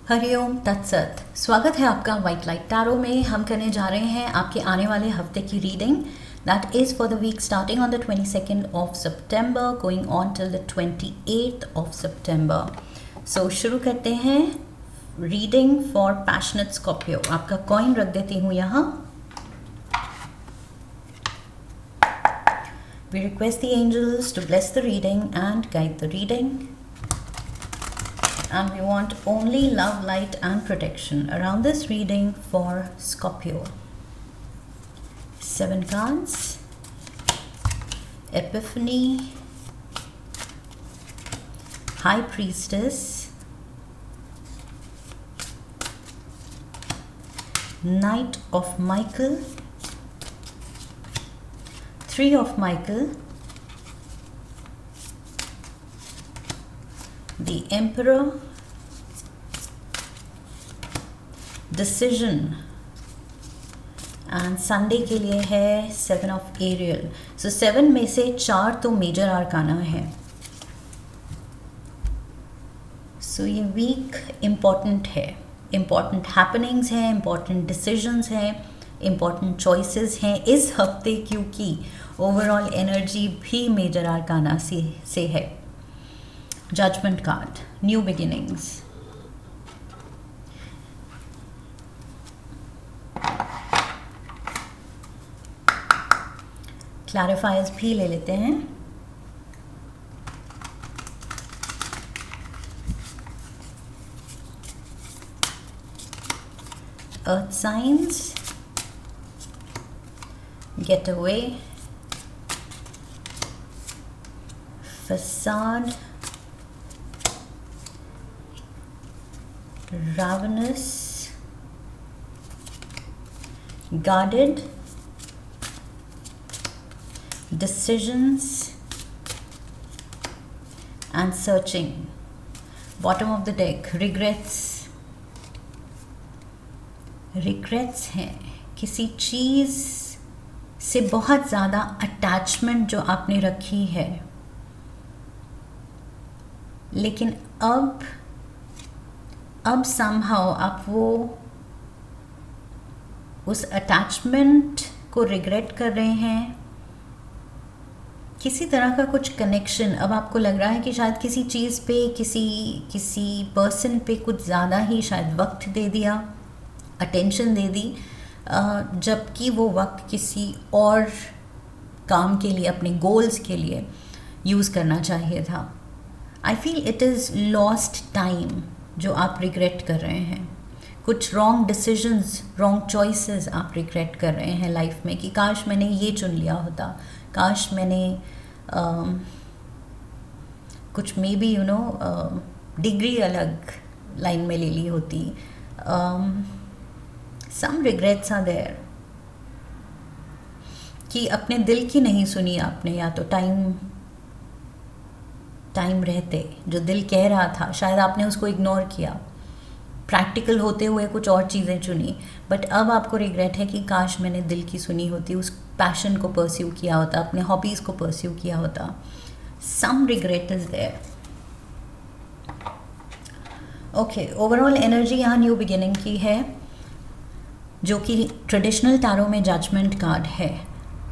हरिओम तत्सत। स्वागत है आपका वाइट लाइट टैरो में। हम करने जा रहे हैं आपके आने वाले हफ्ते की reading that is for the week starting on the 22nd of सितंबर going on till the 28th of सितंबर। सो शुरू करते हैं रीडिंग फॉर पैशनेट स्कॉर्पियो। आपका कॉइन रख देती हूँ यहाँ। We request the angels to bless the reading and guide the reading. And we want only love, light and protection around this reading for Scorpio. 7 cards. Epiphany, High Priestess, Knight of Michael, 3 of Michael, The Emperor, Decision and Sunday के लिए है 7 of aerial. सो 7 में से 4 तो major आर्काना है. सो ये week important है. Important happenings हैं, इम्पॉर्टेंट डिसीजंस हैं, इम्पॉर्टेंट चॉइसेस हैं इस हफ्ते, क्योंकि ओवरऑल एनर्जी भी मेजर आर्काना से है. Judgment card, new beginnings. Clarifiers भी ले लेते हैं. Earth signs, getaway, facade, ravenous, guarded, decisions and searching. Bottom of the deck, regrets. Regrets हैं किसी चीज़ से बहुत ज़्यादा अटैचमेंट जो आपने रखी है, लेकिन अब समहाउ आप वो उस अटैचमेंट को रिग्रेट कर रहे हैं. किसी तरह का कुछ कनेक्शन अब आपको लग रहा है कि शायद किसी चीज़ पे, किसी पर्सन पे कुछ ज़्यादा ही शायद वक्त दे दिया, अटेंशन दे दी, जबकि वो वक्त किसी और काम के लिए, अपने गोल्स के लिए यूज़ करना चाहिए था. I feel it is lost time जो आप रिग्रेट कर रहे हैं. कुछ रॉन्ग डिसीजंस, रॉन्ग चॉइसेस आप रिग्रेट कर रहे हैं लाइफ में कि काश मैंने ये चुन लिया होता, काश मैंने कुछ मे बी डिग्री अलग लाइन में ले ली होती. सम रिग्रेट्स आर देयर कि अपने दिल की नहीं सुनी आपने, या तो टाइम रहते जो दिल कह रहा था शायद आपने उसको इग्नोर किया, प्रैक्टिकल होते हुए कुछ और चीज़ें चुनी. बट अब आपको रिग्रेट है कि काश मैंने दिल की सुनी होती, उस पैशन को परस्यू किया होता, अपने हॉबीज़ को परस्यू किया होता. Some regret is there. Okay, overall energy यहाँ न्यू बिगिनिंग की है, जो कि ट्रेडिशनल टैरो में जजमेंट कार्ड है.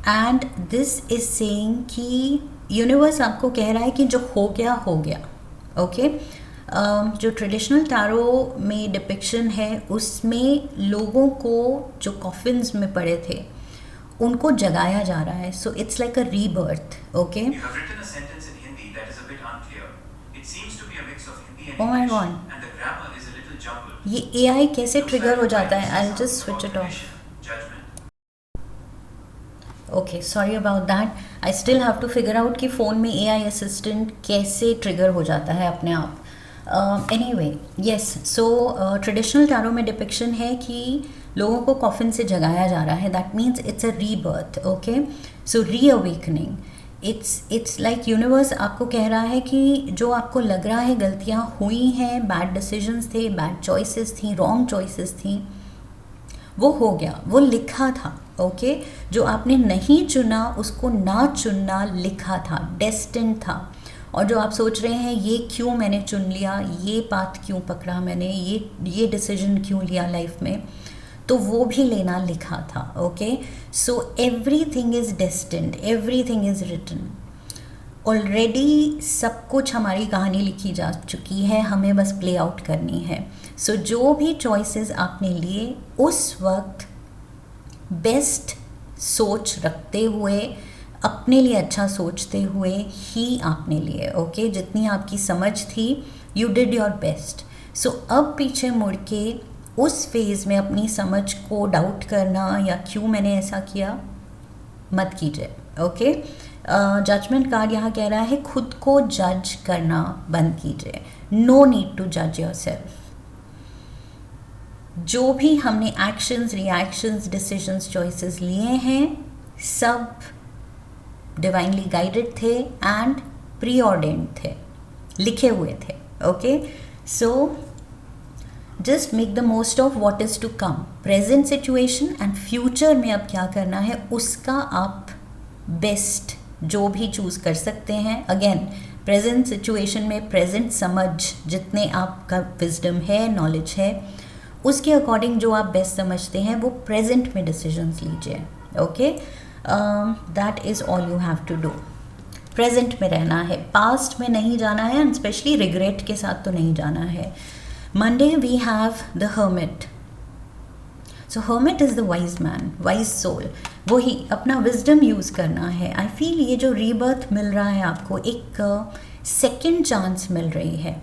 एंड दिस इज सेइंग कि यूनिवर्स आपको कह रहा है कि जो हो गया हो गया. ओके, जो ट्रेडिशनल टैरो में डिपिक्शन है उसमें लोगों को जो कॉफिन्स में पड़े थे उनको जगाया जा रहा है. So it's like a rebirth. Okay, oh my God, ये एआई कैसे ट्रिगर हो जाता है? I just switch it off. Okay, sorry about that. I still have to figure out कि फ़ोन में एआई असिस्टेंट कैसे ट्रिगर हो जाता है अपने आप. Anyway, yes, so traditional tarot में डिपिक्शन है कि लोगों को कॉफिन से जगाया जा रहा है. That means it's a rebirth. Okay, so reawakening. It's like universe आपको कह रहा है कि जो आपको लग रहा है गलतियाँ हुई हैं, बैड डिसीजंस थे, बैड चॉइसेस थी, रॉन्ग चॉइसेस थी, वो हो गया, वो लिखा था. ओके, जो आपने नहीं चुना उसको ना चुनना लिखा था, डेस्टिन था. और जो आप सोच रहे हैं ये क्यों मैंने चुन लिया, ये पाथ क्यों पकड़ा मैंने, ये डिसीजन क्यों लिया लाइफ में, तो वो भी लेना लिखा था। Okay, so everything is destined, everything is written. Already सब कुछ हमारी कहानी लिखी जा चुकी है, हमें बस प्ले आउट करनी है। सो जो भी चॉइसेस आपने लिए उस वक्त बेस्ट सोच रखते हुए, अपने लिए अच्छा सोचते हुए ही आपने लिए। ओके, जितनी आपकी समझ थी, यू डिड योर बेस्ट। सो अब पीछे मुड़ के उस फेज़ में अपनी समझ को डाउट करना या क्यों मैंने ऐसा किया मत कीजिए। ओके, जजमेंट कार्ड यहाँ कह रहा है खुद को जज करना बंद कीजिए। नो नीड टू जज योरसेल्फ। जो भी हमने एक्शंस, रिएक्शंस, डिसीजंस, चॉइसेस लिए हैं, सब डिवाइनली गाइडेड थे एंड प्री ऑर्डेन्ड थे, लिखे हुए थे। Okay, so just make the most of what is to come. Present situation and future में अब क्या करना है उसका आप बेस्ट जो भी चूज़ कर सकते हैं। अगेन, प्रेजेंट सिचुएशन में प्रेजेंट समझ, जितने आपका विजडम है, नॉलेज है, उसके अकॉर्डिंग जो आप बेस्ट समझते हैं वो प्रेजेंट में डिसीजंस लीजिए। Okay, that is all you have to do. Present में रहना है, पास्ट में नहीं जाना है, एंड स्पेशली रिग्रेट के साथ तो नहीं जाना है। Monday we have the hermit. So hermit is the wise man, wise soul. वही अपना विजडम यूज़ करना है। आई फील ये जो रीबर्थ मिल रहा है आपको, एक सेकेंड चांस मिल रही है।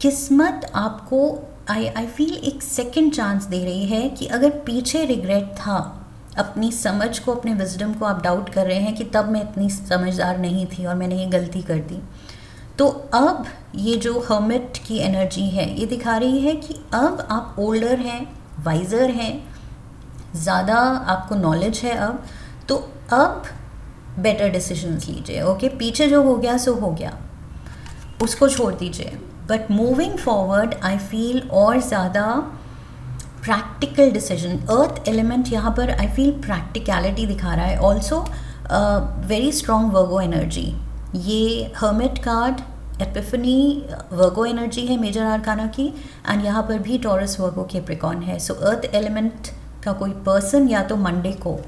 किस्मत आपको आई फील एक सेकेंड चांस दे रही है कि अगर पीछे रिग्रेट था, अपनी समझ को, अपने विजडम को आप डाउट कर रहे हैं कि तब मैं इतनी समझदार नहीं थी और मैंने ये गलती कर दी, तो अब ये जो हर्मिट की एनर्जी है ये दिखा रही है कि अब आप ओल्डर हैं, वाइजर हैं, ज़्यादा आपको नॉलेज है अब, तो अब बेटर डिसीजंस लीजिए। ओके, पीछे जो हो गया सो हो गया, उसको छोड़ दीजिए। But moving forward I feel और ज़्यादा प्रैक्टिकल डिसीजन। अर्थ एलिमेंट यहाँ पर आई फील प्रैक्टिकलिटी दिखा रहा है। ऑल्सो वेरी स्ट्रॉन्ग वर्गो एनर्जी। ये हर्मिट कार्ड एपिफनी वर्गो एनर्जी है मेजर आर्काना की, एंड यहाँ पर भी टॉरस वर्गो कैप्रिकॉर्न है। सो अर्थ एलिमेंट का कोई पर्सन या तो मंडे को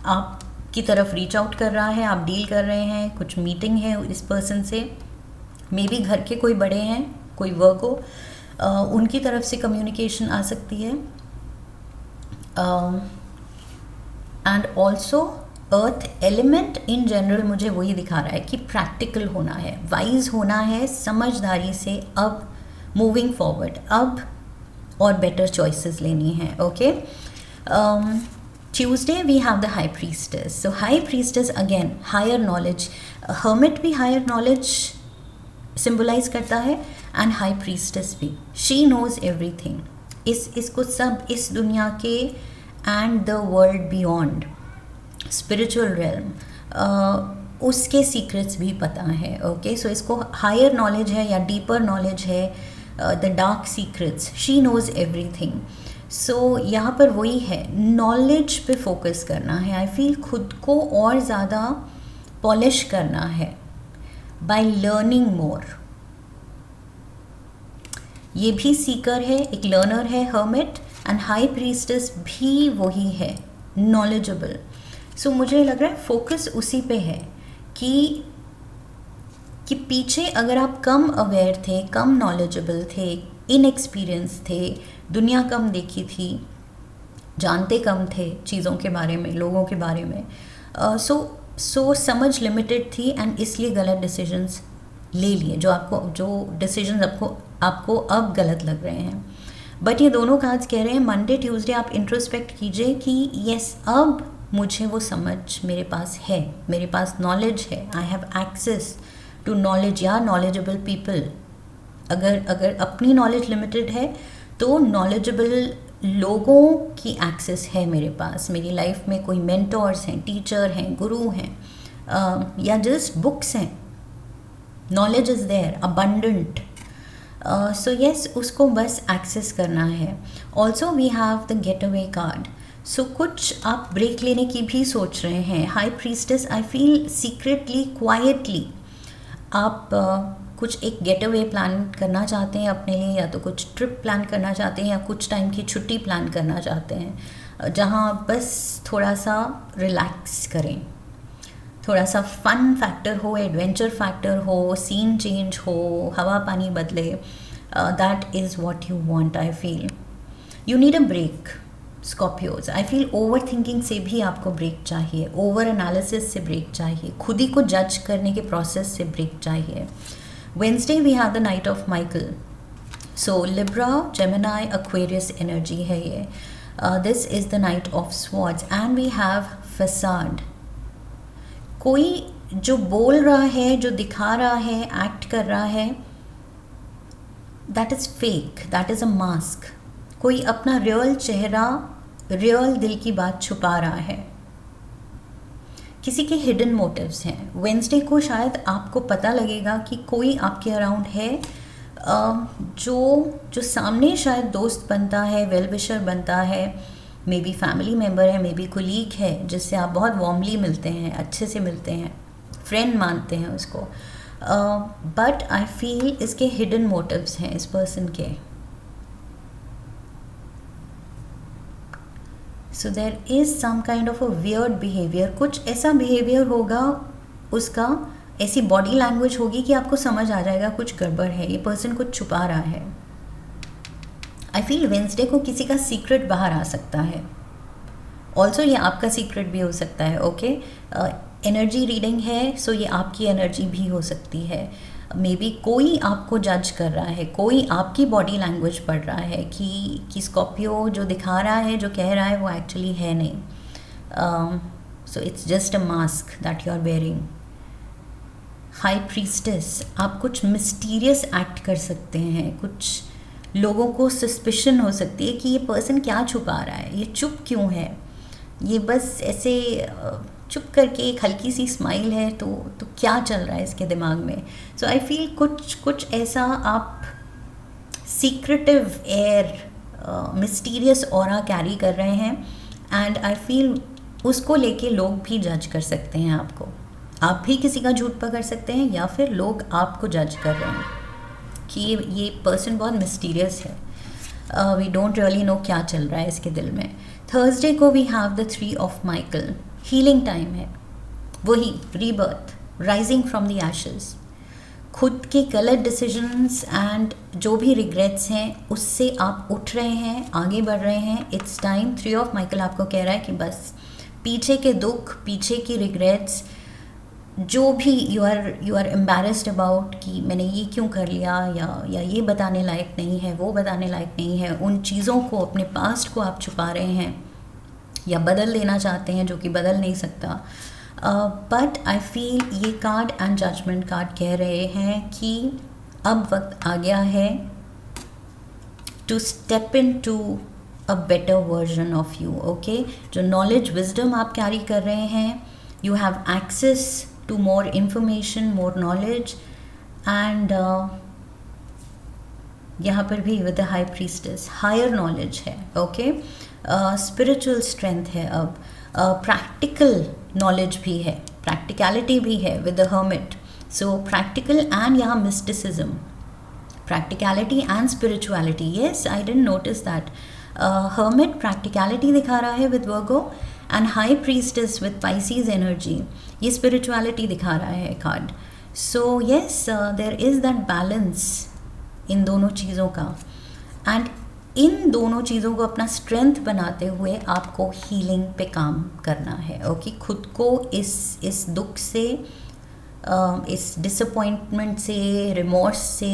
आपकी तरफ रीच आउट कर रहा है, आप डील कर रहे हैं, कुछ मीटिंग है इस पर्सन से, मे बी घर के कोई बड़े हैं, कोई वर्गो, उनकी तरफ से कम्युनिकेशन आ सकती है। And also earth element in general मुझे वही दिखा रहा है कि प्रैक्टिकल होना है, वाइज होना है, समझदारी से अब मूविंग फॉरवर्ड, अब और बेटर चॉइसेस लेनी है। Okay, Tuesday we have the high priestess. So high priestess again higher knowledge, hermit भी हायर नॉलेज सिंबलाइज करता है एंड हाई प्रीस्टेस भी। शी नोज एवरीथिंग, इसको सब इस दुनिया के and the world beyond spiritual realm, उसके सीक्रेट्स भी पता है। ओके, सो इसको हायर नॉलेज है या डीपर नॉलेज है, the dark secrets, she knows everything. So यहाँ पर वही है, नॉलेज पे फोकस करना है। आई फील खुद को और ज़्यादा पॉलिश करना है बाय लर्निंग मोर। ये भी सीकर है, एक लर्नर है हर्मिट, एंड हाई प्रीस्टेस भी वही है, नॉलेजेबल। सो मुझे लग रहा है फोकस उसी पे है कि पीछे अगर आप कम अवेयर थे, कम नॉलेजेबल थे, इनएक्सपीरियंस थे, दुनिया कम देखी थी, जानते कम थे चीज़ों के बारे में, लोगों के बारे में, सो समझ लिमिटेड थी एंड इसलिए गलत डिसीजंस ले लिए, जो डिसीजंस आपको अब गलत लग रहे हैं। बट ये दोनों कार्ड्स कह रहे हैं मंडे ट्यूसडे आप इंट्रोस्पेक्ट कीजिए कि यस, अब मुझे वो समझ मेरे पास है, मेरे पास नॉलेज है, I have access to knowledge या नॉलेजेबल पीपल। अगर अपनी नॉलेज लिमिटेड है तो नॉलेजेबल लोगों की एक्सेस है मेरे पास। मेरी लाइफ में कोई मेंटोर्स हैं, टीचर हैं, गुरु हैं, या जस्ट बुक्स हैं। Knowledge is there, abundant. So yes, उसको बस एक्सेस करना है। Also we have the getaway card. So कुछ आप ब्रेक लेने की भी सोच रहे हैं। High priestess, I feel secretly, quietly आप कुछ एक गेट अवे प्लान करना चाहते हैं अपने लिए, या तो कुछ ट्रिप प्लान करना चाहते हैं, या कुछ टाइम की छुट्टी प्लान करना चाहते हैं जहाँ बस थोड़ा सा रिलैक्स करें, थोड़ा सा फन फैक्टर हो, एडवेंचर फैक्टर हो, सीन चेंज हो, हवा पानी बदले। That is what you want. I feel you need a break Scorpios. I feel overthinking से भी आपको ब्रेक चाहिए, ओवर एनालिसिस से ब्रेक चाहिए, खुद ही को जज करने के प्रोसेस से ब्रेक चाहिए। Wednesday we have the knight of Michael, so Libra, Gemini, Aquarius energy है ये। This is the knight of swords and we have facade. कोई जो बोल रहा है, जो दिखा रहा है, एक्ट कर रहा है, that is fake, that is a mask. कोई अपना रियल चेहरा, रियल दिल की बात छुपा रहा है, किसी के हिडन मोटिव्स हैं। वेंसडे को शायद आपको पता लगेगा कि कोई आपके अराउंड है जो सामने शायद दोस्त बनता है, वेल विशर बनता है, मे बी फैमिली मेम्बर है, मे बी कोलीग है, जिससे आप बहुत वार्मली मिलते हैं, अच्छे से मिलते हैं, फ्रेंड मानते हैं उसको, बट आई फील इसके हिडन मोटिव्स हैं इस पर्सन के। So there is some kind of a weird behaviour. कुछ ऐसा बिहेवियर होगा उसका, ऐसी बॉडी लैंग्वेज होगी कि आपको समझ आ जाएगा कुछ गड़बड़ है, ये पर्सन कुछ छुपा रहा है। आई फील वेंसडे को किसी का सीक्रेट बाहर आ सकता है, ऑल्सो ये आपका सीक्रेट भी हो सकता है। ओके, एनर्जी रीडिंग है, सो ये आपकी एनर्जी भी हो सकती है। मे बी कोई आपको जज कर रहा है, कोई आपकी बॉडी लैंग्वेज पढ़ रहा है कि स्कॉर्पियो जो दिखा रहा है, जो कह रहा है, वो एक्चुअली है नहीं। So it's just a mask that you are wearing. High priestess, आप कुछ मिस्टीरियस एक्ट कर सकते हैं, कुछ लोगों को सस्पिशन हो सकती है कि ये पर्सन क्या छुपा रहा है, ये चुप क्यों है, ये बस ऐसे चुप करके एक हल्की सी स्माइल है, तो क्या चल रहा है इसके दिमाग में। सो आई फील कुछ ऐसा आप secretive air, mysterious aura carry कर रहे हैं, एंड आई फील उसको लेके लोग भी जज कर सकते हैं आपको। आप भी किसी का झूठ पकड़ सकते हैं, या फिर लोग आपको जज कर रहे हैं कि ये पर्सन बहुत मिस्टीरियस है, वी डोंट रियली नो क्या चल रहा है इसके दिल में। थर्सडे को we have the 3 of Michael, healing time है, वही rebirth, rising from the ashes. खुद के गलत डिसीजंस एंड जो भी रिग्रेट्स हैं उससे आप उठ रहे हैं, आगे बढ़ रहे हैं। It's time. 3 ऑफ माइकल आपको कह रहा है कि बस पीछे के दुख, पीछे की रिग्रेट्स, जो भी यू आर एम्बैरेस्ड अबाउट कि मैंने ये क्यों कर लिया, या ये बताने लायक नहीं है, वो बताने लायक नहीं है, उन चीज़ों को, अपने पास्ट को आप छुपा रहे हैं या बदल देना चाहते हैं, जो कि बदल नहीं सकता। बट आई फील ये कार्ड एंड जजमेंट कार्ड कह रहे हैं कि अब वक्त आ गया है to step into a better version of you. Okay, जो नॉलेज, विजडम आप कैरी कर रहे हैं, you have access to more information, more knowledge, and यहाँ पर भी with the high priestess higher knowledge है। ओके, स्पिरिचुअल स्ट्रेंथ है, अब प्रैक्टिकल नॉलेज भी है, प्रैक्टिकलिटी भी है with the hermit. So practical and यहाँ mysticism, practicality and spirituality. Yes, I didn't notice that. Hermit practicality दिखा रहा है with Virgo, and high priestess with Pisces energy, ये स्पिरिचुअलिटी दिखा रहा है card. So yes, there is that balance in दोनों चीज़ों का, एंड इन दोनों चीज़ों को अपना स्ट्रेंथ बनाते हुए आपको हीलिंग पे काम करना है। ओके, खुद को इस दुख से, इस डिसअपॉइंटमेंट से, रिमोर्स से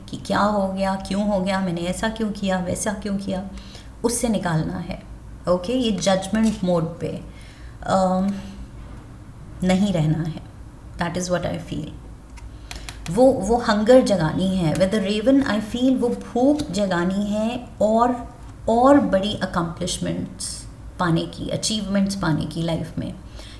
कि क्या हो गया, क्यों हो गया, मैंने ऐसा क्यों किया, वैसा क्यों किया, उससे निकालना है। ओके, ये जजमेंट मोड पे नहीं रहना है। That is what I feel. वो हंगर जगानी है with the raven. I feel वो भूख जगानी है और बड़ी अकम्पलिशमेंट्स पाने की, अचीवमेंट्स पाने की लाइफ में,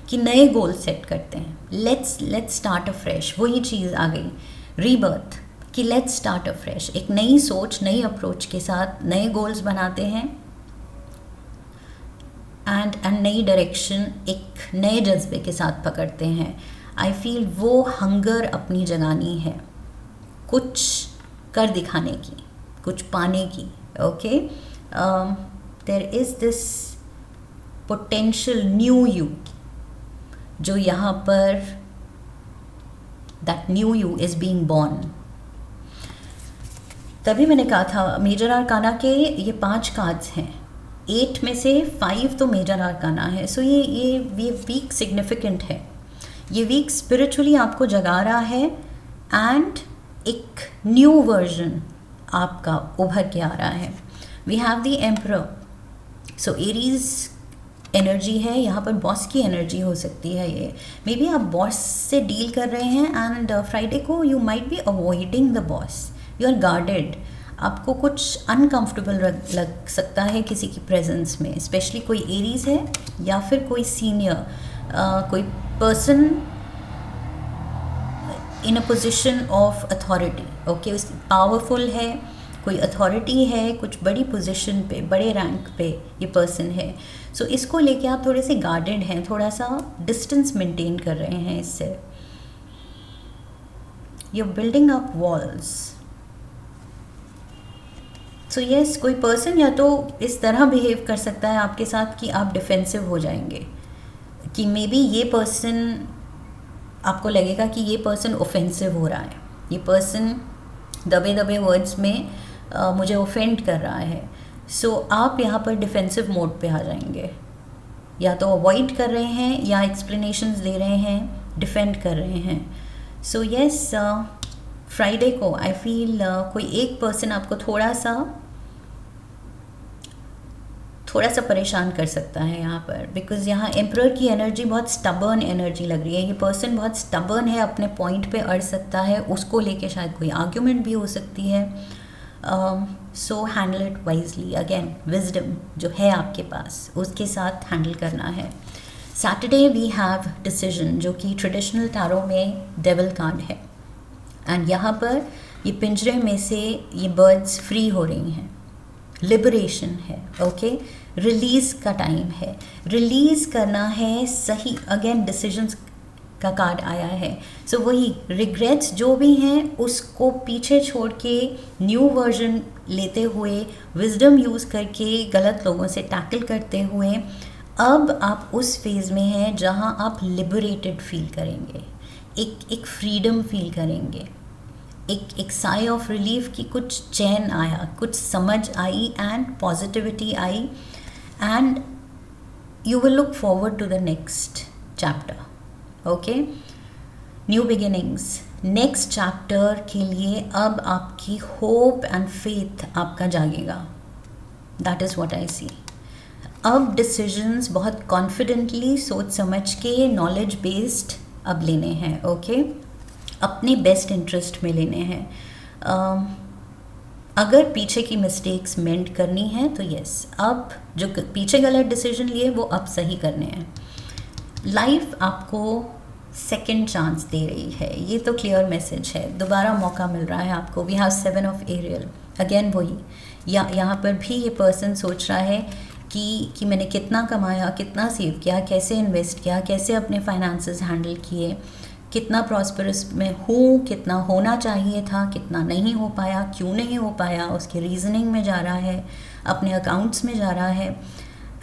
कि नए गोल सेट करते हैं। लेट्स स्टार्ट अ फ्रेश, वही चीज़ आ गई, रीबर्थ, कि लेट्स स्टार्ट अ फ्रेश, एक नई सोच, नई अप्रोच के साथ नए गोल्स बनाते हैं, एंड नई डायरेक्शन एक नए जज्बे के साथ पकड़ते हैं। आई फील वो हंगर अपनी जगानी है, कुछ कर दिखाने की, कुछ पाने की। Okay, there is this potential new you जो यहाँ पर, that new you is being born. तभी मैंने कहा था मेजर आर्काना के ये 5 कार्ड्स हैं, 8 में से 5 तो मेजर आर्काना है। सो ये वीक सिग्निफिकेंट है, ये वीक स्पिरिचुअली आपको जगा रहा है एंड एक न्यू वर्जन आपका उभर के आ रहा है। We have the emperor, so Aries energy है यहाँ पर, बॉस की एनर्जी हो सकती है ये। मे बी आप बॉस से डील कर रहे हैं एंड फ्राइडे को you might be avoiding the boss, you are guarded. आपको कुछ अनकंफर्टेबल लग सकता है किसी की प्रेजेंस में, स्पेशली कोई एरीज है या फिर कोई सीनियर, कोई person in a position of authority. Okay, powerful है, कोई अथॉरिटी है, कुछ बड़ी पोजीशन पे, बड़े रैंक पे ये पर्सन है। सो इसको लेके आप थोड़े से गार्डेड हैं, थोड़ा सा डिस्टेंस मेंटेन कर रहे हैं इससे। You are building up walls. So yes, कोई पर्सन या तो इस तरह बिहेव कर सकता है आपके साथ कि आप डिफेंसिव हो जाएंगे, कि मे बी ये पर्सन, आपको लगेगा कि ये पर्सन ऑफेंसिव हो रहा है, ये पर्सन दबे दबे वर्ड्स में मुझे ऑफेंड कर रहा है। सो आप यहाँ पर डिफेंसिव मोड पे आ जाएंगे, या तो अवॉइड कर रहे हैं या एक्सप्लेनेशंस दे रहे हैं, डिफेंड कर रहे हैं। सो यस, फ्राइडे को आई फील कोई एक पर्सन आपको थोड़ा सा परेशान कर सकता है यहाँ पर, बिकॉज यहाँ एम्परर की एनर्जी बहुत स्टबर्न एनर्जी लग रही है। ये पर्सन बहुत स्टबर्न है, अपने पॉइंट पे अड़ सकता है, उसको लेके शायद कोई आर्ग्यूमेंट भी हो सकती है। So handle it wisely. Again wisdom जो है आपके पास, उसके साथ हैंडल करना है। सैटरडे वी हैव डिसीजन, जो कि ट्रेडिशनल टैरो में डेविल कार्ड है, एंड यहाँ पर ये पिंजरे में से ये बर्ड्स फ्री हो रही हैं, लिबरेशन है। ओके, रिलीज़ का टाइम है, रिलीज़ करना है सही। अगेन डिसीजंस का कार्ड आया है। सो वही रिग्रेट्स जो भी हैं उसको पीछे छोड़ के न्यू वर्जन लेते हुए, विजडम यूज़ करके गलत लोगों से टैकल करते हुए, अब आप उस फेज़ में हैं जहां आप लिबरेटेड फील करेंगे, एक फ्रीडम फील करेंगे, एक साई ऑफ रिलीफ की कुछ चैन आया, कुछ समझ आई एंड पॉजिटिविटी आई, and you will look forward to the next chapter. Okay, new beginnings, next chapter के लिए अब आपकी होप एंड फेथ आपका जागेगा। That is what I see. अब डिसीजंस बहुत कॉन्फिडेंटली, सोच समझ के, नॉलेज बेस्ड अब लेने हैं। ओके, अपने बेस्ट इंटरेस्ट में लेने हैं। अगर पीछे की मिस्टेक्स मेंड करनी है तो यस, अब जो पीछे गलत डिसीजन लिए वो अब सही करने हैं। लाइफ आपको सेकंड चांस दे रही है, ये तो क्लियर मैसेज है, दोबारा मौका मिल रहा है आपको। We have 7 of Ariel, again वही, यहाँ पर भी ये पर्सन सोच रहा है कि मैंने कितना कमाया, कितना सेव किया, कैसे इन्वेस्ट किया, कैसे अपने फाइनेंसेस हैंडल किए, कितना प्रॉस्परस में हूँ, कितना होना चाहिए था, कितना नहीं हो पाया, क्यों नहीं हो पाया, उसके रीजनिंग में जा रहा है, अपने अकाउंट्स में जा रहा है।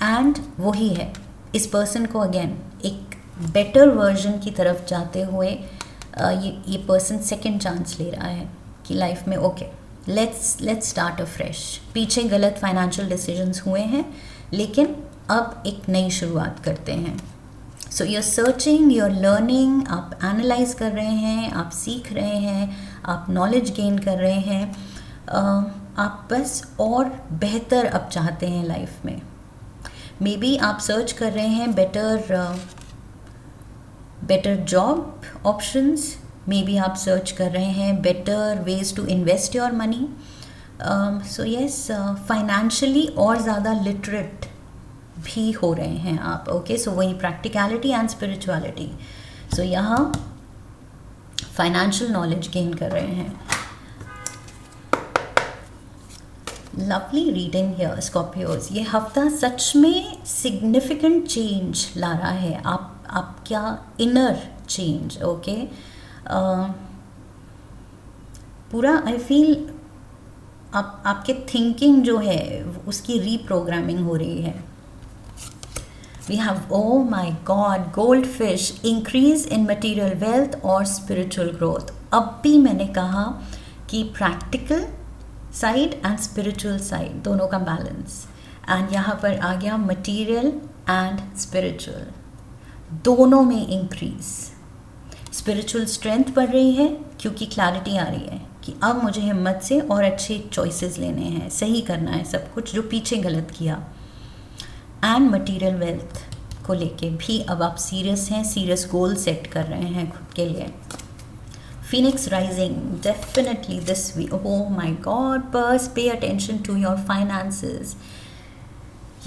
एंड वही है, इस पर्सन को अगेन एक बेटर वर्जन की तरफ जाते हुए ये पर्सन सेकंड चांस ले रहा है कि लाइफ में okay, let's start a fresh. पीछे गलत फाइनेंशियल डिसीजंस हुए हैं, लेकिन अब एक नई शुरुआत करते हैं। So you are searching, you are learning, आप एनालाइज कर रहे हैं, आप सीख रहे हैं, आप नॉलेज गेन कर रहे हैं, आप बस और बेहतर अब चाहते हैं लाइफ में। मे बी आप सर्च कर रहे हैं better job options, maybe आप सर्च कर रहे हैं better ways to invest your money. So yes, financially और ज़्यादा लिटरेट भी हो रहे हैं आप। ओके, सो वही प्रैक्टिकलिटी एंड स्पिरिचुअलिटी। सो यहाँ फाइनेंशियल नॉलेज गेन कर रहे हैं। Lovely reading here Scorpios. ये हफ्ता सच में सिग्निफिकेंट चेंज ला रहा है, आप क्या इनर चेंज। ओके, पूरा आई फील आपके थिंकिंग जो है उसकी रीप्रोग्रामिंग हो रही है। We have, oh my God, goldfish, increase in material wealth और spiritual growth। अब भी मैंने कहा कि practical side and spiritual side दोनों का balance, and यहाँ पर आ गया material and spiritual दोनों में increase। spiritual strength बढ़ रही है क्योंकि clarity आ रही है कि अब मुझे हिम्मत से और अच्छे choices लेने हैं, सही करना है सब कुछ जो पीछे गलत किया। एंड मटीरियल वेल्थ को लेके भी अब आप सीरियस हैं, सीरियस गोल सेट कर रहे हैं खुद के लिए। Phoenix rising definitely this week, oh my god, बस pay attention to your finances.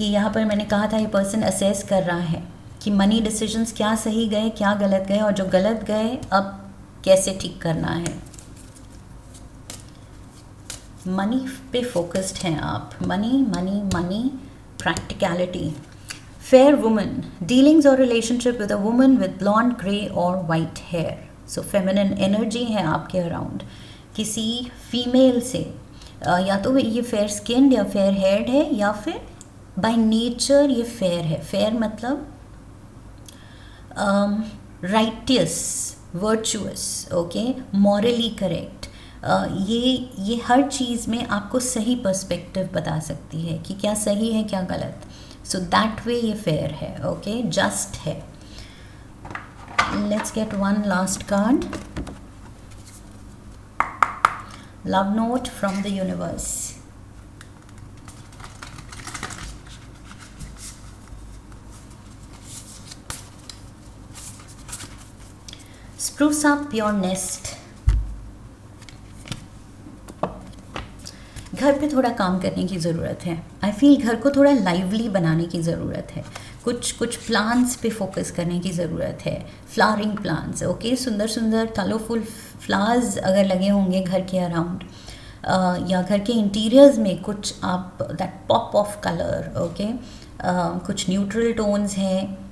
ये यहाँ पर मैंने कहा था ये पर्सन असेस कर रहा है कि मनी डिसीजंस क्या सही गए क्या गलत गए, और जो गलत गए अब कैसे ठीक करना है। मनी पे फोकस्ड हैं आप, money money money, practicality। Fair woman, dealings or relationship with a woman with blonde, grey or white hair। So feminine energy है आपके अराउंड। किसी फीमेल से या तो ये फेयर स्किन्ड या फेयर हेयर्ड है या फिर बाय नेचर ये फेयर है। फेयर मतलब righteous, virtuous, okay, morally correct. ये हर चीज़ में आपको सही पर्सपेक्टिव बता सकती है कि क्या सही है क्या गलत। सो दैट वे ये फेयर है, ओके, जस्ट है। Let's get one last card, love note from the universe. Spruce up your nest. घर पे थोड़ा काम करने की ज़रूरत है। आई फील घर को थोड़ा लाइवली बनाने की ज़रूरत है। कुछ प्लांट्स पे फोकस करने की ज़रूरत है। फ्लावरिंग प्लांट्स, ओके, सुंदर सुंदर कलरफुल फ्लावर्स अगर लगे होंगे घर के अराउंड, या घर के इंटीरियर्स में कुछ आप that pop of colour, okay, कुछ न्यूट्रल टोन्स हैं,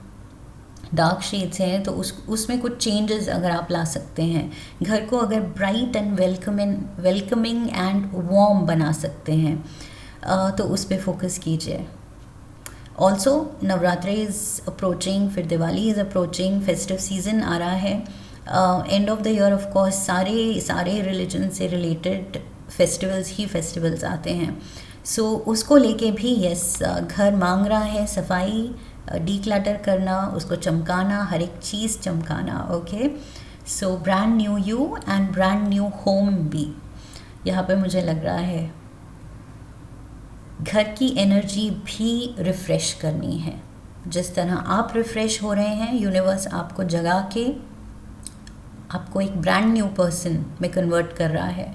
डार्क शेड्स हैं, तो उसमें कुछ चेंजेस अगर आप ला सकते हैं। घर को अगर bright and welcoming and warm बना सकते हैं तो उस पर फोकस कीजिए। ऑल्सो नवरात्रि इज़ अप्रोचिंग, फिर Diwali is approaching, festive season आ रहा है। End of the year of course सारे रिलीजन से रिलेटेड फेस्टिवल्स आते हैं। सो उसको लेके भी यस, घर मांग रहा है सफाई, डीक्लटर करना, उसको चमकाना, हर एक चीज़ चमकाना, okay. So brand new you and brand new home भी यहाँ पे मुझे लग रहा है। घर की एनर्जी भी रिफ़्रेश करनी है। जिस तरह आप रिफ़्रेश हो रहे हैं, यूनिवर्स आपको जगा के आपको एक ब्रांड न्यू पर्सन में कन्वर्ट कर रहा है,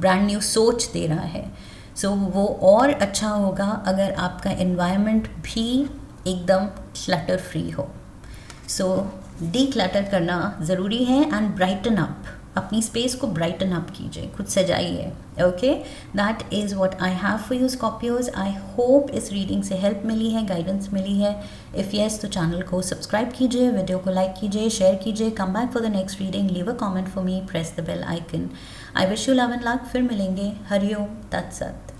ब्रांड न्यू सोच दे रहा है। सो वो और अच्छा होगा अगर आपका एनवायरनमेंट भी एकदम क्लटर फ्री हो। सो डी क्लटर करना ज़रूरी है एंड ब्राइटन अप, अपनी स्पेस को ब्राइटन अप कीजिए, खुद सजाइए, okay. That is what I have for you Scorpios. I hope इस रीडिंग से हेल्प मिली है, गाइडेंस मिली है। इफ़ यस तो चैनल को सब्सक्राइब कीजिए, वीडियो को लाइक कीजिए, शेयर कीजिए। Come back for the next reading, leave a comment for me, press the bell icon. I wish you love and luck. फिर मिलेंगे। हरिओम तत्सत।